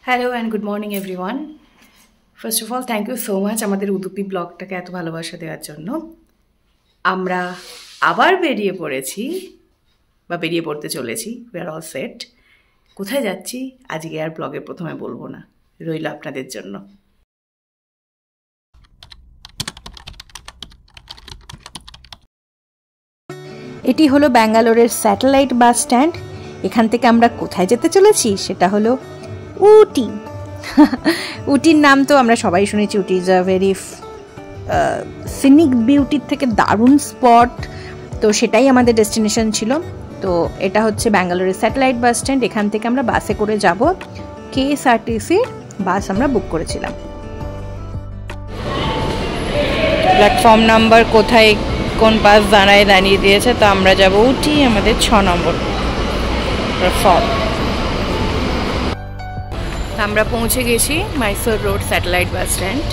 Hello and good morning everyone. First of all thank you so much আমাদের উদুপি ব্লগটাকে এত ভালোবাসা দেওয়ার জন্য। আমরা আবার বেরিয়ে পড়েছি বা বেরিয়ে পড়তে চলেছি। We are all set. কোথায় যাচ্ছি আজকে আর ব্লগের প্রথমে বলবো না, রইল আপনাদের জন্য। এটি হলো ব্যাঙ্গালোরের স্যাটেলাইট বাস স্ট্যান্ড। এখান থেকে আমরা কোথায় যেতে চলেছি সেটা হলো উটি। উটির নাম তো আমরা সবাই শুনেছি। উটি ইজ আ ভেরি সিনিক বিউটির থেকে দারুণ স্পট, তো সেটাই আমাদের ডেস্টিনেশন ছিল। তো এটা হচ্ছে ব্যাঙ্গালোরের স্যাটেলাইট বাস স্ট্যান্ড। এখান থেকে আমরা বাসে করে যাব। KSRTC বাস আমরা বুক করেছিলাম। প্ল্যাটফর্ম নাম্বার কোথায় কোন বাস দাঁড়িয়ে দিয়েছে, তো আমরা যাব উটি, আমাদের 6 নম্বর প্ল্যাটফর্ম। আমরা পৌঁছে গেছি Mysore road satellite bus stand.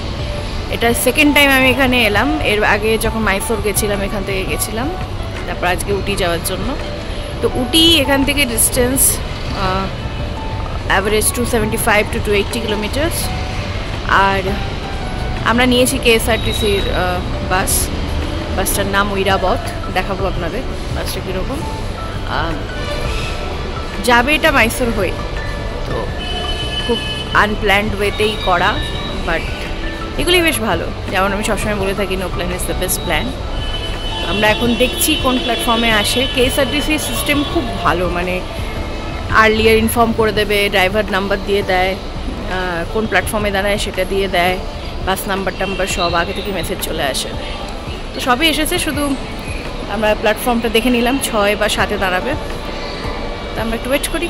এটা সেকেন্ড টাইম আমি এখানে এলাম। এর আগে যখন মাইসোর গেছিলাম এখান থেকে গেছিলাম, তারপর আজকে উটি যাওয়ার জন্য। তো উটি এখান থেকে ডিস্টেন্স অ্যাভারেজ 275 to 280 কিলোমিটার্স। আর আমরা নিয়েছি KSRTCর বাসটার নাম ঐরাবত। দেখাবো আপনাদের বাসটা কীরকম যাবে। এটা মাইসোর হয়ে, তো খুব আনপ্ল্যান্ড ওয়েতেই করা, বাট এগুলি বেশ ভালো। যেমন আমি সবসময় বলে থাকি, no plan is the best plan. আমরা এখন দেখছি কোন প্ল্যাটফর্মে আসে। KSRTC সিস্টেম খুব ভালো, মানে আর্লিয়ার ইনফর্ম করে দেবে, ড্রাইভার নাম্বার দিয়ে দেয়, কোন প্ল্যাটফর্মে দাঁড়ায় সেটা দিয়ে দেয়, বাস নাম্বার টাম্বার সব আগে থেকে মেসেজ চলে আসে। তো সবই এসেছে, শুধু আমরা প্ল্যাটফর্মটা দেখে নিলাম 6 বা 7 দাঁড়াবে। তো আমরা একটু ওয়েট করি,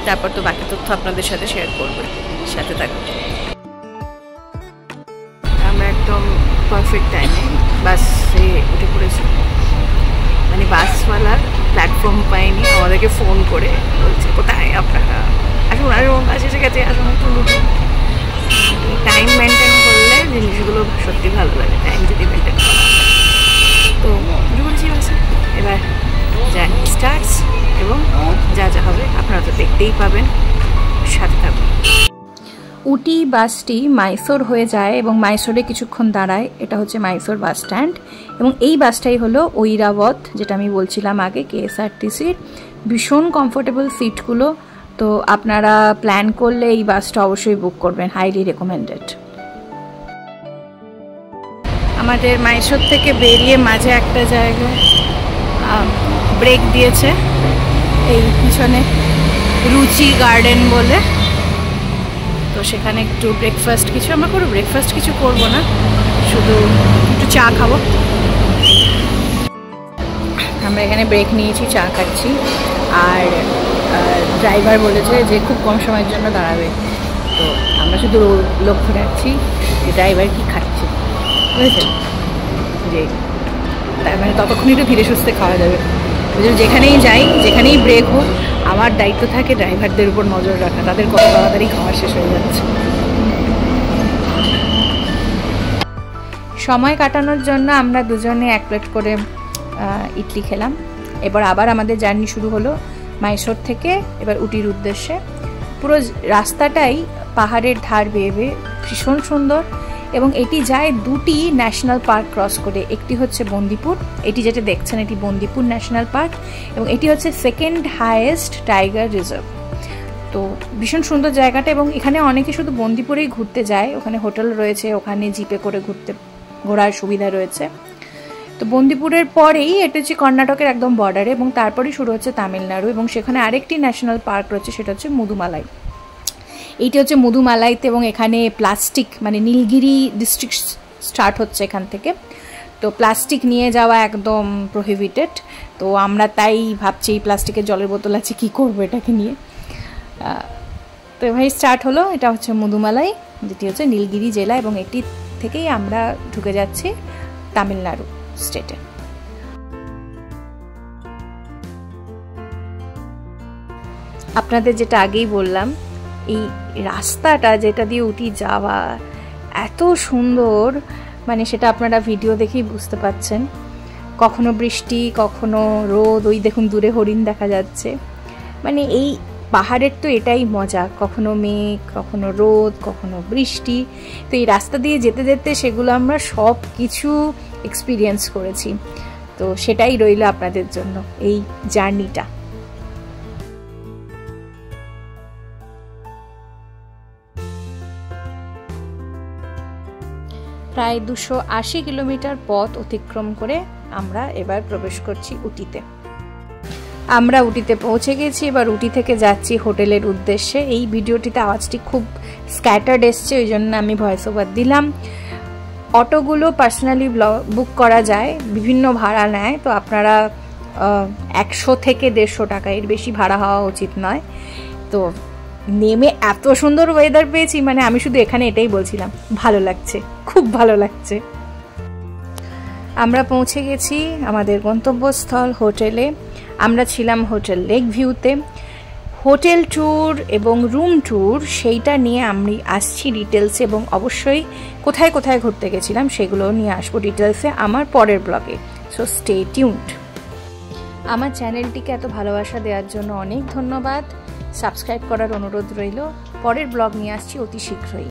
তারপর তো বাকি তথ্য আপনাদের সাথে শেয়ার করবো। সাথে থাকুন। আমরা একদম পারফেক্ট টাইমে বাসে উঠে পড়েছি। মানে বাসওয়ালা প্ল্যাটফর্ম পাইনি, আমাদেরকে ফোন করে বলছে কোথায় আপনারা, আসুন আসুন বাস এসে গেছে, আসুন একটু লুটুন। টাইম মেনটেন করলে জিনিসগুলো সত্যি ভালো লাগে, টাইম যদি মেনটেন করা। তো শুরু করেছি বাসে, এবার জার্নি স্টার্টস এবং যা যা হবে আপনারা তো দেখতেই পাবেন, সাথে থাকুন। উটি বাসটি মাইসোর হয়ে যায় এবং মাইসোরে কিছুক্ষণ দাঁড়ায়। এটা হচ্ছে মাইসোর বাস স্ট্যান্ড এবং এই বাসটাই হলো ঐরাবত, যেটা আমি বলছিলাম আগে KSRTCর। ভীষণ কমফোর্টেবল সিটগুলো, তো আপনারা প্ল্যান করলে এই বাসটা অবশ্যই বুক করবেন, হাইলি রেকমেন্ডেড। আমাদের মাইসোর থেকে বেরিয়ে মাঝে একটা জায়গায় ব্রেক দিয়েছে, এই পিছনে রুচি গার্ডেন বলে। তো সেখানে একটু ব্রেকফাস্ট কিছু আমরা করবো। ব্রেকফাস্ট কিছু করবো না, শুধু একটু চা খাবো। আমরা এখানে ব্রেক নিয়েছি, চা খাচ্ছি। আর ড্রাইভার বলেছে যে খুব কম সময়ের জন্য দাঁড়াবে, তো আমরা শুধু লক্ষ্য রাখছি যে ড্রাইভার কি খাচ্ছে, বুঝেছেন? যে তার মানে ততক্ষণ একটু ধীরে সুস্থে খাওয়া যাবে। যেখানেই যাই, যেখানেই ব্রেক হোক, আমার দায়িত্ব থাকে ড্রাইভারদের উপর নজর রাখা, তাদের কত তাড়াতাড়ি খাওয়া শেষ হয়ে যাচ্ছে। সময় কাটানোর জন্য আমরা দুজনে 1 প্লেট করে ইডলি খেলাম। এবার আবার আমাদের জার্নি শুরু হলো মাইসোর থেকে, এবার উটির উদ্দেশ্যে। পুরো রাস্তাটাই পাহাড়ের ধার বেয়ে বেয়ে, ভীষণ সুন্দর। এবং এটি যায় 2টি ন্যাশনাল পার্ক ক্রস করে। একটি হচ্ছে বন্দিপুর, এটি যেটা দেখছেন এটি বন্দিপুর ন্যাশনাল পার্ক, এবং এটি হচ্ছে সেকেন্ড হাইয়েস্ট টাইগার রিজার্ভ। তো ভীষণ সুন্দর জায়গাটা, এবং এখানে অনেকে শুধু বন্দিপুরেই ঘুরতে যায়। ওখানে হোটেল রয়েছে, ওখানে জিপে করে ঘোরার সুবিধা রয়েছে। তো বন্দিপুরের পরেই এটা হচ্ছে কর্ণাটকের একদম বর্ডারে, এবং তারপরেই শুরু হচ্ছে তামিলনাড়ু, এবং সেখানে আরেকটি ন্যাশনাল পার্ক রয়েছে, সেটা হচ্ছে মুদুমালাই। এইটি হচ্ছে মুদুমালাইতে, এবং এখানে প্লাস্টিক, মানে নীলগিরি ডিস্ট্রিক্ট স্টার্ট হচ্ছে এখান থেকে। তো প্লাস্টিক নিয়ে যাওয়া একদম প্রহিবিটেড। তো আমরা তাই ভাবছি এই প্লাস্টিকের জলের বোতল আছে, কী করবো এটাকে নিয়ে। তো এভাবেই স্টার্ট হলো। এটা হচ্ছে মুদুমালাই, যেটি হচ্ছে নীলগিরি জেলা, এবং এটি থেকেই আমরা ঢুকে যাচ্ছি তামিলনাড়ু স্টেটে। আপনাদের যেটা আগেই বললাম, এই রাস্তাটা যেটা দিয়ে উটি যাওয়া এত সুন্দর, মানে সেটা আপনারা ভিডিও দেখেই বুঝতে পাচ্ছেন। কখনো বৃষ্টি, কখনো রোদ, ওই দেখুন দূরে হরিণ দেখা যাচ্ছে। মানে এই পাহাড়ের তো এটাই মজা, কখনো মেঘ, কখনো রোদ, কখনো বৃষ্টি। তো এই রাস্তা দিয়ে যেতে যেতে সেগুলো আমরা সব কিছু এক্সপিরিয়েন্স করেছি। তো সেটাই রইল আপনাদের জন্য এই জার্নিটা। প্রায় 280 কিলোমিটার পথ অতিক্রম করে আমরা এবার প্রবেশ করছি উটিতে। আমরা উটিতে পৌঁছে গেছি, এবার উটি থেকে যাচ্ছি হোটেলের উদ্দেশ্যে। এই ভিডিওটিতে আওয়াজটি খুব স্ক্যাটার্ড এসছে, ওই জন্য আমি ভয়েস ওভার দিলাম। অটোগুলো পার্সোনালি বুক করা যায়, বিভিন্ন ভাড়া নেয়, তো আপনারা 100 থেকে 150 টাকা, এর বেশি ভাড়া হওয়া উচিত নয়। তো নেমে এত সুন্দর ওয়েদার পেয়েছি, মানে আমি শুধু এখানে এটাই বলছিলাম, ভালো লাগছে, খুব ভালো লাগছে। আমরা পৌঁছে গেছি আমাদের গন্তব্যস্থল হোটেলে। আমরা ছিলাম হোটেল লেক ভিউতে। হোটেল ট্যুর এবং রুম ট্যুর সেইটা নিয়ে আমি আসছি ডিটেলসে, এবং অবশ্যই কোথায় কোথায় ঘুরতে গেছিলাম সেগুলো নিয়ে আসবো ডিটেলসে আমার পরের ব্লগে। So stay tuned. আমার চ্যানেলটিকে এত ভালোবাসা দেওয়ার জন্য অনেক ধন্যবাদ। সাবস্ক্রাইব করার অনুরোধ রইল। পরের ব্লগ নিয়ে আসছি অতি শীঘ্রই।